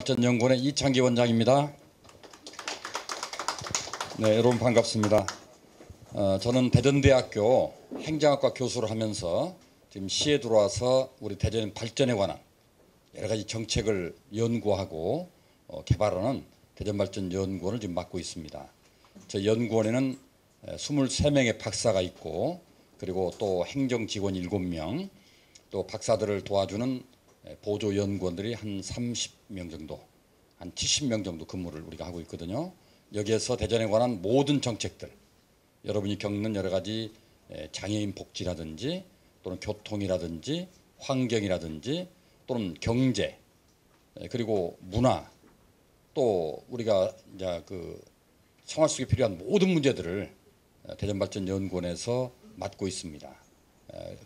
대전발전연구원의 이창기 원장입니다. 네, 여러분 반갑습니다. 저는 대전대학교 행정학과 교수를 하면서 지금 시에 들어와서 우리 대전 발전에 관한 여러 가지 정책을 연구하고 개발하는 대전발전연구원을 지금 맡고 있습니다. 저 연구원에는 23명의 박사가 있고 그리고 또 행정직원 7명 또 박사들을 도와주는 보조 연구원들이 한 30명 정도, 한 70명 정도 근무를 우리가 하고 있거든요. 여기에서 대전에 관한 모든 정책들, 여러분이 겪는 여러 가지 장애인 복지라든지 또는 교통이라든지 환경이라든지 또는 경제 그리고 문화 또 우리가 이제 그 생활 속에 필요한 모든 문제들을 대전발전연구원에서 맡고 있습니다.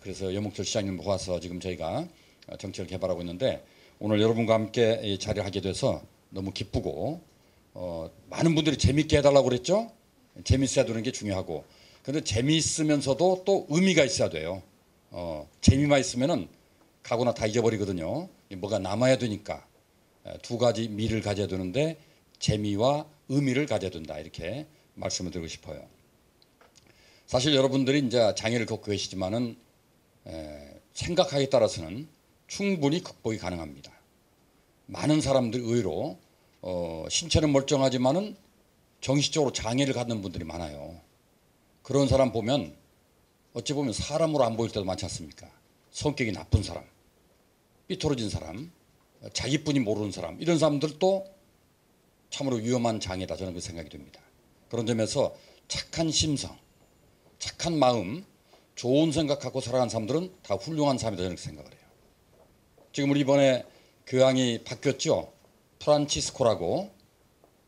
그래서 염옥철 시장님 모아서 지금 저희가 정책을 개발하고 있는데 오늘 여러분과 함께 이 자리를 하게 돼서 너무 기쁘고 많은 분들이 재밌게 해달라고 그랬죠. 재밌어야 되는 게 중요하고 그런데 재미있으면서도 또 의미가 있어야 돼요. 재미만 있으면은 가거나 다 잊어버리거든요. 뭐가 남아야 되니까 두 가지 미를 가져야 되는데 재미와 의미를 가져야 된다 이렇게 말씀을 드리고 싶어요. 사실 여러분들이 이제 장애를 겪고 계시지만은 생각하기에 따라서는 충분히 극복이 가능합니다. 많은 사람들이 의외로 신체는 멀쩡하지만은 정신적으로 장애를 갖는 분들이 많아요. 그런 사람 보면 어찌 보면 사람으로 안 보일 때도 많지 않습니까? 성격이 나쁜 사람, 삐뚤어진 사람, 자기뿐이 모르는 사람 이런 사람들도 참으로 위험한 장애다 저는 그렇게 생각이 됩니다. 그런 점에서 착한 심성, 착한 마음, 좋은 생각하고 살아가는 사람들은 다 훌륭한 사람이다 저는 그렇게 생각을 해요. 지금 우리 이번에 교황이 바뀌었죠. 프란치스코라고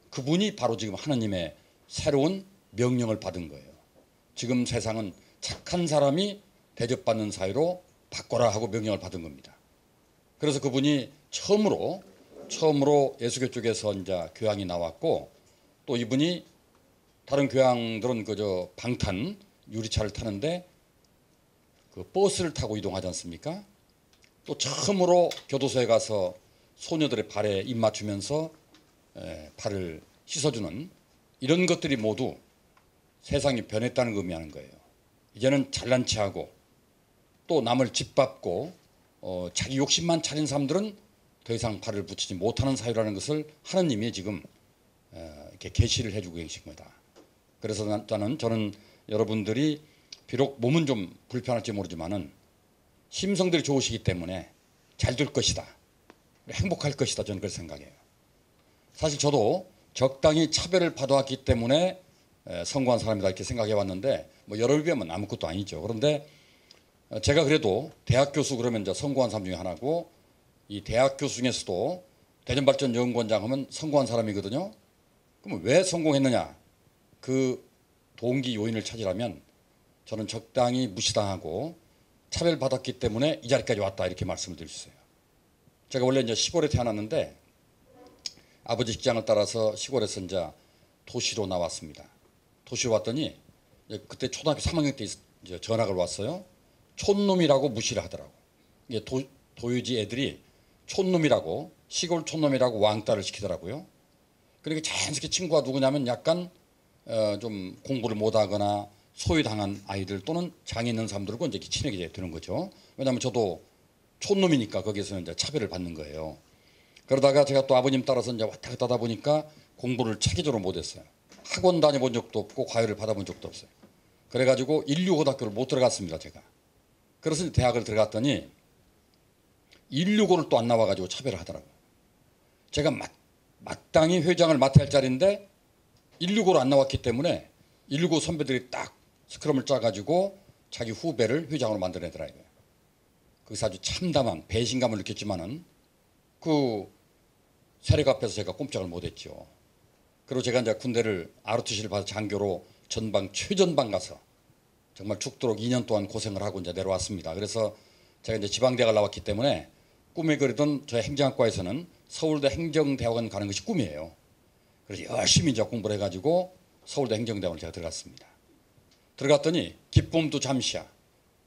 그분이 바로 지금 하느님의 새로운 명령을 받은 거예요. 지금 세상은 착한 사람이 대접받는 사회로 바꿔라 하고 명령을 받은 겁니다. 그래서 그분이 처음으로 예수교 쪽에서 이제 교황이 나왔고 또 이분이 다른 교황들은 그저 방탄 유리차를 타는데 그 버스를 타고 이동하지 않습니까? 또 처음으로 교도소에 가서 소녀들의 발에 입 맞추면서 발을 씻어주는 이런 것들이 모두 세상이 변했다는 걸 의미하는 거예요. 이제는 잘난 체하고 또 남을 짓밟고 자기 욕심만 차린 사람들은 더 이상 발을 붙이지 못하는 사회라는 것을 하느님이 지금 이렇게 계시를 해주고 계신 거다. 그래서 저는 여러분들이 비록 몸은 좀 불편할지 모르지만은 심성들이 좋으시기 때문에 잘 될 것이다. 행복할 것이다. 저는 그렇게 생각해요. 사실 저도 적당히 차별을 받아왔기 때문에 성공한 사람이다 이렇게 생각해 왔는데 뭐 여러분에 비하면 아무것도 아니죠. 그런데 제가 그래도 대학 교수 그러면 이제 성공한 사람 중에 하나고 이 대학 교수 중에서도 대전발전연구원장 하면 성공한 사람이거든요. 그럼 왜 성공했느냐? 그 동기 요인을 찾으려면 저는 적당히 무시당하고 차별받았기 때문에 이 자리까지 왔다 이렇게 말씀을 드릴 수 있어요. 제가 원래 이제 시골에 태어났는데 아버지 직장을 따라서 시골에서 이제 도시로 나왔습니다. 도시로 왔더니 그때 초등학교 3학년 때 이제 전학을 왔어요. 촌놈이라고 무시를 하더라고. 이게 도유지 애들이 촌놈이라고 시골 촌놈이라고 왕따를 시키더라고요. 그러니까 자연스럽게 친구가 누구냐면 약간 좀 공부를 못하거나 소외당한 아이들 또는 장애 있는 사람들과 이제 친하게 되는 거죠. 왜냐하면 저도 촌놈이니까 거기서 이제 차별을 받는 거예요. 그러다가 제가 또 아버님 따라서 이제 왔다 갔다 하다 보니까 공부를 체계적으로 못했어요. 학원 다녀본 적도 없고 과외를 받아본 적도 없어요. 그래가지고 인류고등학교를 못 들어갔습니다 제가. 그래서 대학을 들어갔더니 165를 또 안 나와가지고 차별을 하더라고요. 제가 마땅히 회장을 맡아야 할 자리인데 165를 안 나왔기 때문에 165 선배들이 딱 스크럼을 짜가지고 자기 후배를 회장으로 만들어내더라고요. 거기서 아주 참담한 배신감을 느꼈지만은 그 세력 앞에서 제가 꼼짝을 못했죠. 그리고 제가 이제 군대를 ROTC를 받아 장교로 전방 최전방 가서 정말 죽도록 2년 동안 고생을 하고 이제 내려왔습니다. 그래서 제가 이제 지방대학을 나왔기 때문에 꿈에 그리던 저희 행정학과에서는 서울대 행정대학원 가는 것이 꿈이에요. 그래서 열심히 이제 공부를 해가지고 서울대 행정대학원을 제가 들어갔습니다. 들어갔더니 기쁨도 잠시야.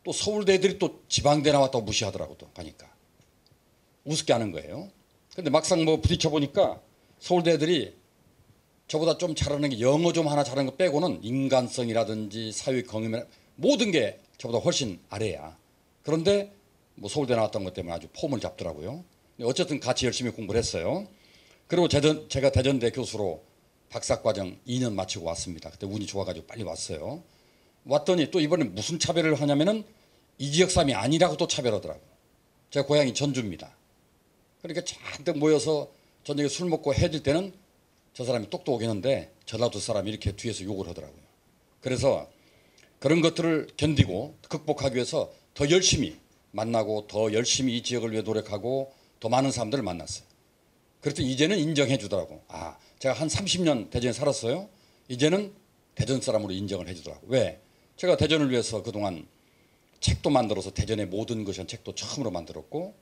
또 서울대 애들이 또 지방대 나왔다고 무시하더라고 또 가니까. 우습게 하는 거예요. 근데 막상 뭐 부딪혀 보니까 서울대 애들이 저보다 좀 잘하는 게 영어 좀 하나 잘하는 거 빼고는 인간성이라든지 사회 경험이나 모든 게 저보다 훨씬 아래야. 그런데 뭐 서울대 나왔던 것 때문에 아주 폼을 잡더라고요. 어쨌든 같이 열심히 공부를 했어요. 그리고 제가 대전대 교수로 박사과정 2년 마치고 왔습니다. 그때 운이 좋아가지고 빨리 왔어요. 왔더니 또 이번에 무슨 차별을 하냐면은 이 지역 사람이 아니라고 또 차별하더라고요. 제가 고향이 전주입니다. 그러니까 잔뜩 모여서 저녁에 술 먹고 해질 때는 저 사람이 똑똑하긴 한데 전라도 사람이 이렇게 뒤에서 욕을 하더라고요. 그래서 그런 것들을 견디고 극복하기 위해서 더 열심히 만나고 더 열심히 이 지역을 위해 노력하고 더 많은 사람들을 만났어요. 그랬더니 이제는 인정해 주더라고. 아, 제가 한 30년 대전에 살았어요. 이제는 대전 사람으로 인정을 해 주더라고. 왜? 제가 대전을 위해서 그동안 책도 만들어서 대전의 모든 것이 한 책도 처음으로 만들었고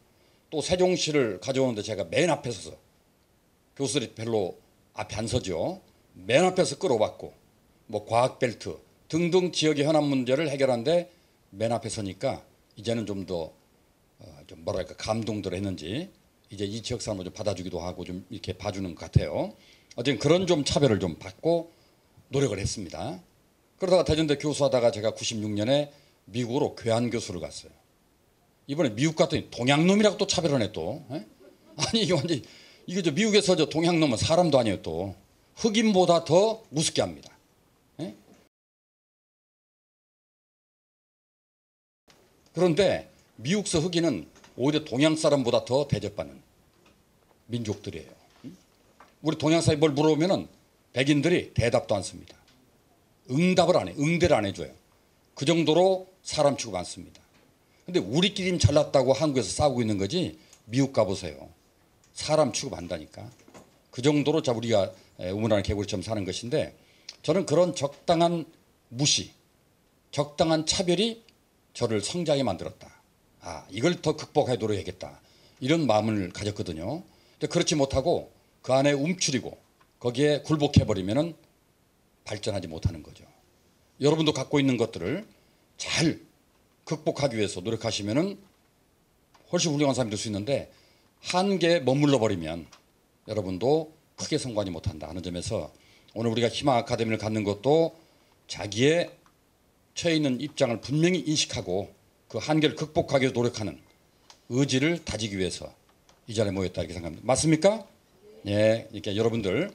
또 세종시를 가져오는데 제가 맨 앞에 서서 교수들이 별로 앞에 안 서죠. 맨 앞에서 끌어왔고 뭐 과학벨트 등등 지역의 현안 문제를 해결하는데 맨 앞에 서니까 이제는 좀 더 좀 뭐랄까 감동들 했는지 이제 이 지역 사람을 좀 받아주기도 하고 좀 이렇게 봐주는 것 같아요. 어쨌든 그런 좀 차별을 좀 받고 노력을 했습니다. 그러다가 대전대 교수하다가 제가 96년에 미국으로 교환 교수를 갔어요. 이번에 미국 갔더니 동양놈이라고 또 차별을 해 또. 에? 아니 이게 완전 이게 저 미국에서 저 동양놈은 사람도 아니에요 또. 흑인보다 더 무섭게 합니다. 에? 그런데 미국서 흑인은 오히려 동양 사람보다 더 대접받는 민족들이에요. 우리 동양 사람이 뭘 물어보면은 백인들이 대답도 안 씁니다. 응답을 안 해, 응대를 안 해줘요. 그 정도로 사람 취급 안 씁니다. 근데 우리끼리 잘났다고 한국에서 싸우고 있는 거지 미국 가보세요. 사람 취급 한다니까. 그 정도로 자 우리가 우물안 개구리처럼 사는 것인데 저는 그런 적당한 무시, 적당한 차별이 저를 성장하게 만들었다. 아, 이걸 더 극복해 노력해야겠다. 이런 마음을 가졌거든요. 근데 그렇지 못하고 그 안에 움츠리고 거기에 굴복해버리면은 발전하지 못하는 거죠. 여러분도 갖고 있는 것들을 잘 극복하기 위해서 노력하시면은 훨씬 훌륭한 사람이 될 수 있는데 한계에 머물러 버리면 여러분도 크게 성공하지 못한다 하는 점에서 오늘 우리가 희망 아카데미를 갖는 것도 자기의 처해 있는 입장을 분명히 인식하고 그 한계를 극복하기 위해 노력하는 의지를 다지기 위해서 이 자리에 모였다 이렇게 생각합니다. 맞습니까? 예, 이렇게 여러분들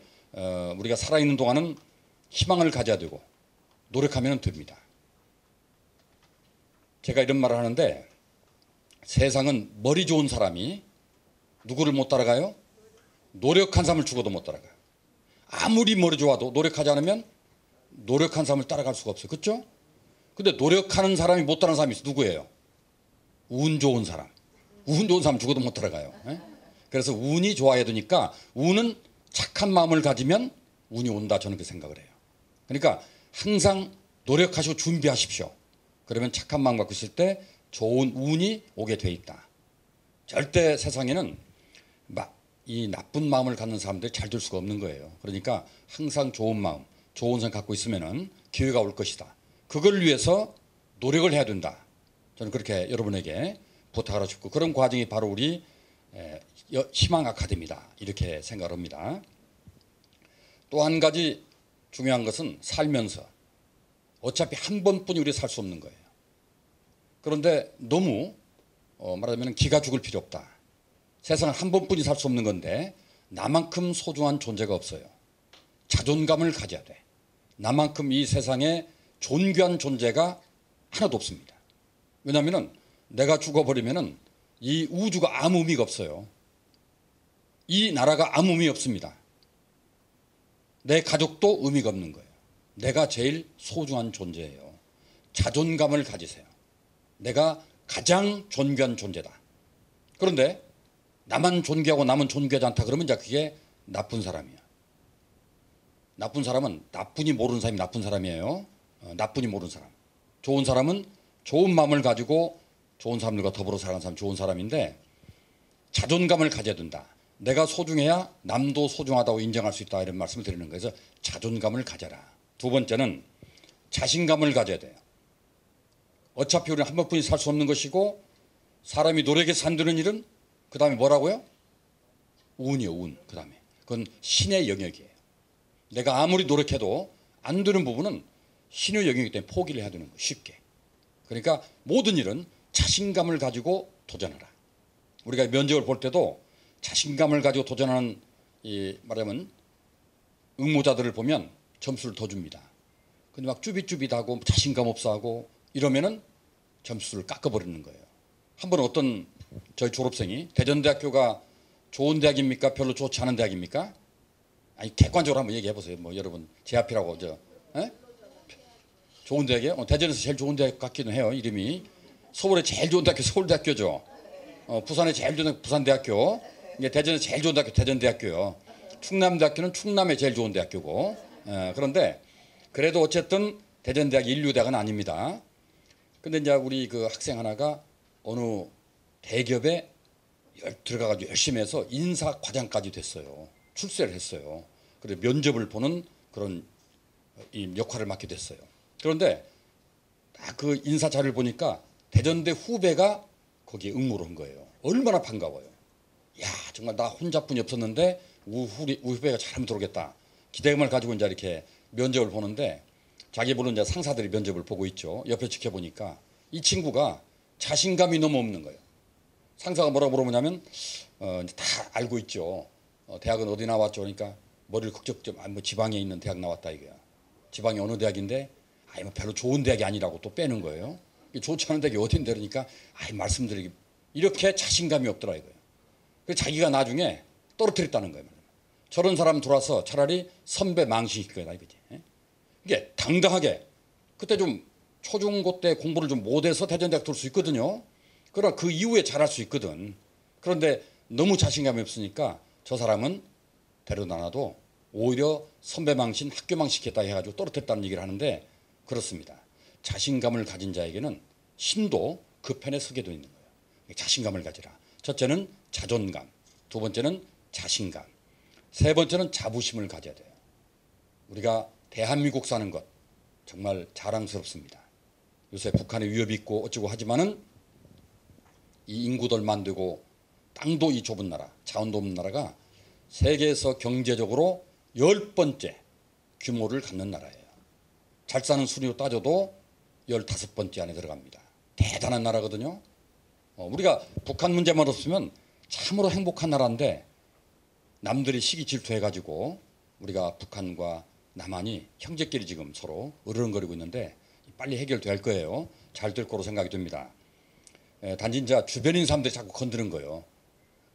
우리가 살아있는 동안은 희망을 가져야 되고 노력하면 됩니다. 제가 이런 말을 하는데 세상은 머리 좋은 사람이 누구를 못 따라가요? 노력한 사람을 죽어도 못 따라가요. 아무리 머리 좋아도 노력하지 않으면 노력한 사람을 따라갈 수가 없어요. 그렇죠? 근데 노력하는 사람이 못 따라가는 사람이 있어요. 누구예요? 운 좋은 사람. 운 좋은 사람 죽어도 못 따라가요. 예? 그래서 운이 좋아야 되니까 운은 착한 마음을 가지면 운이 온다 저는 그 생각을 해요. 그러니까 항상 노력하시고 준비하십시오. 그러면 착한 마음 갖고 있을 때 좋은 운이 오게 돼 있다. 절대 세상에는 이 나쁜 마음을 갖는 사람들이 잘 될 수가 없는 거예요. 그러니까 항상 좋은 마음, 좋은 생각 갖고 있으면은 기회가 올 것이다. 그걸 위해서 노력을 해야 된다. 저는 그렇게 여러분에게 부탁하고 싶고 그런 과정이 바로 우리 희망 아카데미다. 이렇게 생각을 합니다. 또 한 가지 중요한 것은 살면서 어차피 한 번뿐이 우리 살 수 없는 거예요. 그런데 너무 말하자면 기가 죽을 필요 없다. 세상은 한 번뿐이 살 수 없는 건데 나만큼 소중한 존재가 없어요. 자존감을 가져야 돼. 나만큼 이 세상에 존귀한 존재가 하나도 없습니다. 왜냐하면 내가 죽어버리면 이 우주가 아무 의미가 없어요. 이 나라가 아무 의미 없습니다. 내 가족도 의미가 없는 거예요. 내가 제일 소중한 존재예요. 자존감을 가지세요. 내가 가장 존귀한 존재다. 그런데 나만 존귀하고 남은 존귀하지 않다 그러면 이제 그게 나쁜 사람이야. 나쁜 사람은 나쁜이 모르는 사람이 나쁜 사람이에요. 나쁜이 모르는 사람. 좋은 사람은 좋은 마음을 가지고 좋은 사람들과 더불어 살아가는 사람 좋은 사람인데 자존감을 가져야 된다. 내가 소중해야 남도 소중하다고 인정할 수 있다 이런 말씀을 드리는 거예요. 그래서 자존감을 가져라. 두 번째는 자신감을 가져야 돼요. 어차피 우리는 한 번뿐이 살 수 없는 것이고 사람이 노력에 산드는 일은 그 다음에 뭐라고요? 운이요, 운. 그다음에 그건 신의 영역이에요. 내가 아무리 노력해도 안 되는 부분은 신의 영역이기 때문에 포기를 해야 되는 거예요. 쉽게. 그러니까 모든 일은 자신감을 가지고 도전하라. 우리가 면접을 볼 때도 자신감을 가지고 도전하는 말하면 응모자들을 보면 점수를 더 줍니다. 근데 막 쭈빗쭈빗하고 자신감 없어하고 이러면은 점수를 깎아버리는 거예요. 한 번은 어떤 저희 졸업생이 대전대학교가 좋은 대학입니까? 별로 좋지 않은 대학입니까? 아니 객관적으로 한번 얘기해 보세요. 뭐 여러분 제 앞이라고 좋은 대학이에요? 대전에서 제일 좋은 대학 같기는 해요. 이름이 서울에 제일 좋은 대학교 서울대학교죠. 부산에 제일 좋은 부산대학교. 이게 대전에서 제일 좋은 대학교 대전대학교요. 충남대학교는 충남에 제일 좋은 대학교고. 그런데 그래도 어쨌든 대전대학 인류대학은 아닙니다. 근데 이제 우리 그 학생 하나가 어느 대기업에 들어가가지고 열심히 해서 인사과장까지 됐어요. 출세를 했어요. 그래서 면접을 보는 그런 이 역할을 맡게 됐어요. 그런데 그 인사 자료를 보니까 대전대 후배가 거기에 응모를 한 거예요. 얼마나 반가워요. 야 정말 나 혼자뿐이 없었는데 우리 후배가 잘하면 들어오겠다. 기대감을 가지고 이제 이렇게 면접을 보는데 자기 보는 이제 상사들이 면접을 보고 있죠. 옆에 지켜보니까 이 친구가 자신감이 너무 없는 거예요. 상사가 뭐라고 물어보냐면 이제 다 알고 있죠. 대학은 어디 나왔죠? 그러니까 머리를 극적점 뭐 지방에 있는 대학 나왔다 이거야. 지방이 어느 대학인데 아이 뭐 별로 좋은 대학이 아니라고 또 빼는 거예요. 좋지 않은 대학이 어딘데 그러니까 아이 말씀드리기 이렇게 자신감이 없더라 이거예요. 그래서 자기가 나중에 떨어뜨렸다는 거예요. 저런 사람 들어와서 차라리 선배 망신시킬 거다 이거지. 이게 당당하게 그때 좀 초중고 때 공부를 좀 못해서 대전대학 들 수 있거든요. 그러나 그 이후에 잘할 수 있거든. 그런데 너무 자신감이 없으니까 저 사람은 데려다 놔도 오히려 선배 망신 학교 망신시켰다 해가지고 떨어뜨렸다는 얘기를 하는데 그렇습니다. 자신감을 가진 자에게는 신도 그 편에 서게 돼 있는 거예요. 자신감을 가지라. 첫째는 자존감, 두 번째는 자신감, 세 번째는 자부심을 가져야 돼요. 우리가 대한민국 사는 것 정말 자랑스럽습니다. 요새 북한에 위협이 있고 어쩌고 하지만은 이 인구들 만들고 땅도 이 좁은 나라, 자원도 없는 나라가 세계에서 경제적으로 10번째 규모를 갖는 나라예요. 잘 사는 순위로 따져도 15번째 안에 들어갑니다. 대단한 나라거든요. 우리가 북한 문제만 없으면 참으로 행복한 나라인데 남들이 시기 질투해가지고 우리가 북한과 남한이 형제끼리 지금 서로 으르렁거리고 있는데 빨리 해결될 거예요. 잘 될 거로 생각이 듭니다. 단지 이제 주변인 사람들이 자꾸 건드는 거예요.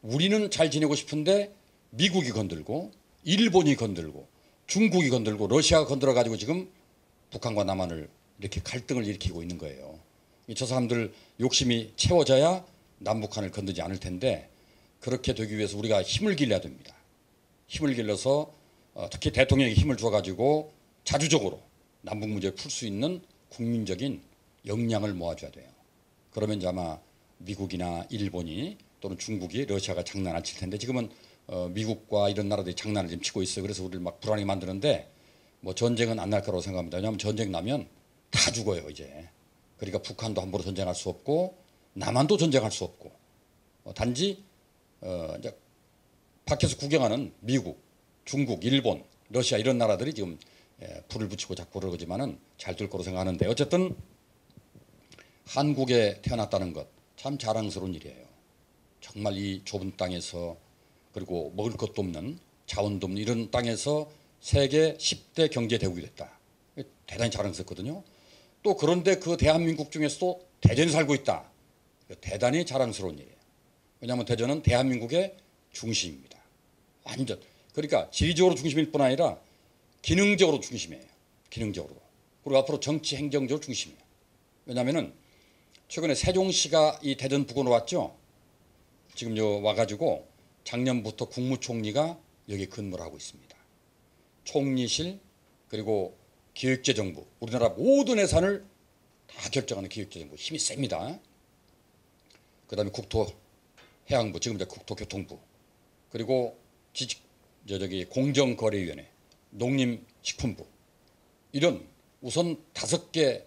우리는 잘 지내고 싶은데 미국이 건들고 일본이 건들고 중국이 건들고 러시아가 건드려가지고 지금 북한과 남한을 이렇게 갈등을 일으키고 있는 거예요. 저 사람들 욕심이 채워져야 남북한을 건드지 않을 텐데 그렇게 되기 위해서 우리가 힘을 길러야 됩니다. 힘을 길러서 특히 대통령에게 힘을 줘가지고 자주적으로 남북 문제를 풀 수 있는 국민적인 역량을 모아줘야 돼요. 그러면 이제 아마 미국이나 일본이 또는 중국이 러시아가 장난 안 칠 텐데 지금은 미국과 이런 나라들이 장난을 지금 치고 있어요. 그래서 우리를 막 불안하게 만드는데 뭐 전쟁은 안 날 거라고 생각합니다. 왜냐하면 전쟁 나면 다 죽어요 이제. 그러니까 북한도 함부로 전쟁할 수 없고 남한도 전쟁할 수 없고 단지 이제 밖에서 구경하는 미국, 중국, 일본, 러시아 이런 나라들이 지금 불을 붙이고 자꾸 그러지만은 잘 될 거로 생각하는데 어쨌든 한국에 태어났다는 것 참 자랑스러운 일이에요. 정말 이 좁은 땅에서 그리고 먹을 것도 없는 자원도 없는 이런 땅에서 세계 10대 경제 대국이 됐다. 대단히 자랑스럽거든요. 또 그런데 그 대한민국 중에서도 대전에 살고 있다. 대단히 자랑스러운 일이에요. 왜냐하면 대전은 대한민국의 중심입니다. 완전. 그러니까 지리적으로 중심일 뿐 아니라 기능적으로 중심이에요. 기능적으로. 그리고 앞으로 정치 행정적으로 중심이에요. 왜냐하면은 최근에 세종시가 이 대전 부근으로 왔죠. 지금 와가지고 작년부터 국무총리가 여기 근무를 하고 있습니다. 총리실 그리고 기획재정부 우리나라 모든 예산을 다 결정하는 기획재정부 힘이 셉니다. 그다음에 국토해양부 지금 이제 국토교통부 그리고 공정거래위원회 농림식품부 이런 우선 5개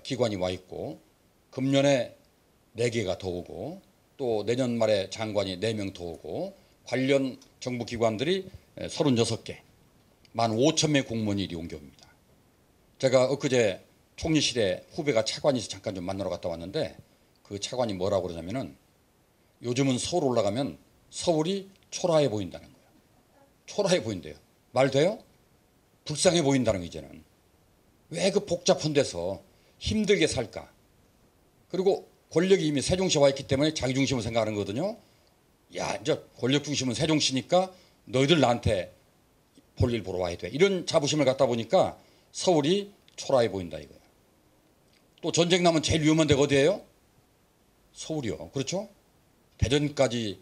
기관이 와 있고 금년에 4개가 더 오고 또 내년 말에 장관이 4명 더 오고 관련 정부 기관들이 36개, 15,000명 공무원이 이리 옮겨옵니다. 제가 엊그제 총리실에 후배가 차관이서 잠깐 좀 만나러 갔다 왔는데 그 차관이 뭐라고 그러냐면은 요즘은 서울 올라가면 서울이 초라해 보인다는 거예요. 초라해 보인대요. 말 돼요? 불쌍해 보인다는 거 이제는. 왜 그 복잡한 데서 힘들게 살까? 그리고 권력이 이미 세종시에 와 있기 때문에 자기 중심을 생각하는 거거든요. 야, 이제 권력 중심은 세종시니까 너희들 나한테 볼일 보러 와야 돼. 이런 자부심을 갖다 보니까 서울이 초라해 보인다 이거예요. 또 전쟁 나면 제일 위험한 데가 어디예요? 서울이요. 그렇죠? 대전까지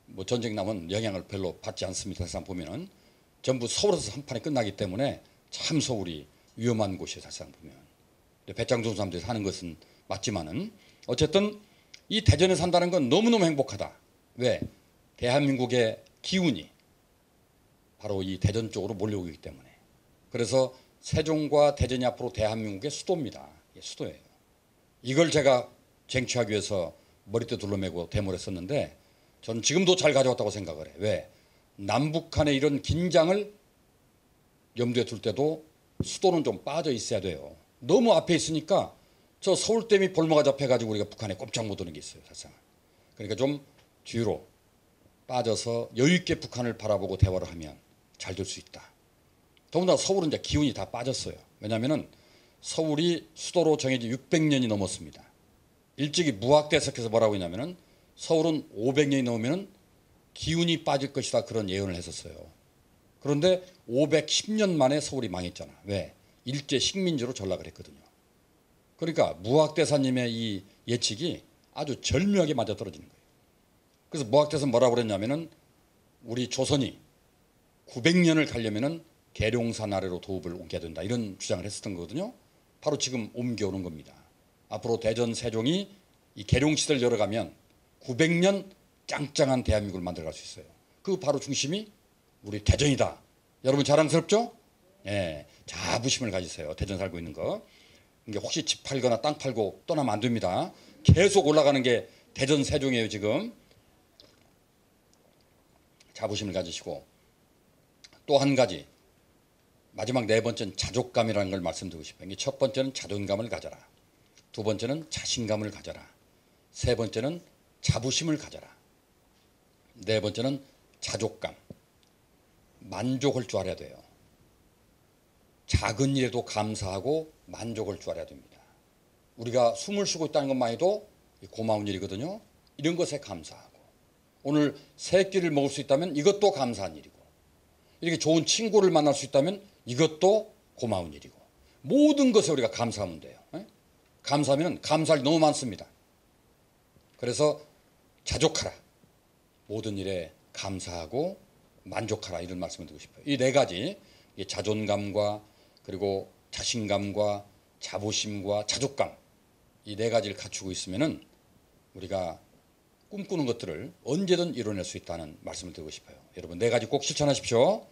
뭐 전쟁 나면 영향을 별로 받지 않습니다. 사실상 보면은 전부 서울에서 한 판에 끝나기 때문에 참 서울이 위험한 곳이에요. 사실상 보면. 배짱 좋은 사람들이 사는 것은 맞지만은 어쨌든 이 대전에 산다는 건 너무너무 행복하다. 왜? 대한민국의 기운이 바로 이 대전 쪽으로 몰려오기 때문에. 그래서 세종과 대전이 앞으로 대한민국의 수도입니다. 수도예요. 이걸 제가 쟁취하기 위해서 머리띠 둘러매고 데모를 했었는데 저는 지금도 잘 가져왔다고 생각을 해요. 왜? 남북 간의 이런 긴장을 염두에 둘 때도 수도는 좀 빠져 있어야 돼요. 너무 앞에 있으니까 저 서울댐이 볼모가 잡혀가지고 우리가 북한에 꼼짝 못 오는 게 있어요. 사실. 그러니까 좀 뒤로 빠져서 여유 있게 북한을 바라보고 대화를 하면 잘 될 수 있다. 더군다나 서울은 이제 기운이 다 빠졌어요. 왜냐하면은 서울이 수도로 정해진 600년이 넘었습니다. 일찍이 무학대석에서 뭐라고 했냐면은 서울은 500년이 넘으면은 기운이 빠질 것이다 그런 예언을 했었어요. 그런데 510년 만에 서울이 망했잖아. 왜? 일제 식민지로 전락을 했거든요. 그러니까 무학대사님의 이 예측이 아주 절묘하게 맞아떨어지는 거예요. 그래서 무학대사는 뭐라고 그랬냐면은 우리 조선이 900년을 가려면은 계룡산 아래로 도읍을 옮겨야 된다. 이런 주장을 했었던 거거든요. 바로 지금 옮겨오는 겁니다. 앞으로 대전 세종이 이 계룡시대를 열어가면 900년 짱짱한 대한민국을 만들어갈 수 있어요. 그 바로 중심이 우리 대전이다. 여러분 자랑스럽죠? 예, 자부심을 가지세요. 대전 살고 있는 거. 이게 혹시 집 팔거나 땅 팔고 떠나면 안 됩니다. 계속 올라가는 게 대전 세종이에요 지금. 자부심을 가지시고 또 한 가지 마지막 네 번째는 자족감이라는 걸 말씀드리고 싶어요. 첫 번째는 자존감을 가져라. 두 번째는 자신감을 가져라. 세 번째는 자부심을 가져라. 네 번째는 자족감. 만족할 줄 알아야 돼요. 작은 일에도 감사하고 만족할 줄 알아야 됩니다. 우리가 숨을 쉬고 있다는 것만 해도 고마운 일이거든요. 이런 것에 감사하고 오늘 새 끼를 먹을 수 있다면 이것도 감사한 일이고 이렇게 좋은 친구를 만날 수 있다면 이것도 고마운 일이고 모든 것에 우리가 감사하면 돼요. 감사하면 감사할 일이 너무 많습니다. 그래서 자족하라. 모든 일에 감사하고 만족하라 이런 말씀을 드리고 싶어요. 이 네 가지 자존감과 그리고 자신감과 자부심과 자족감 이 네 가지를 갖추고 있으면은 우리가 꿈꾸는 것들을 언제든 이뤄낼 수 있다는 말씀을 드리고 싶어요. 여러분 네 가지 꼭 실천하십시오.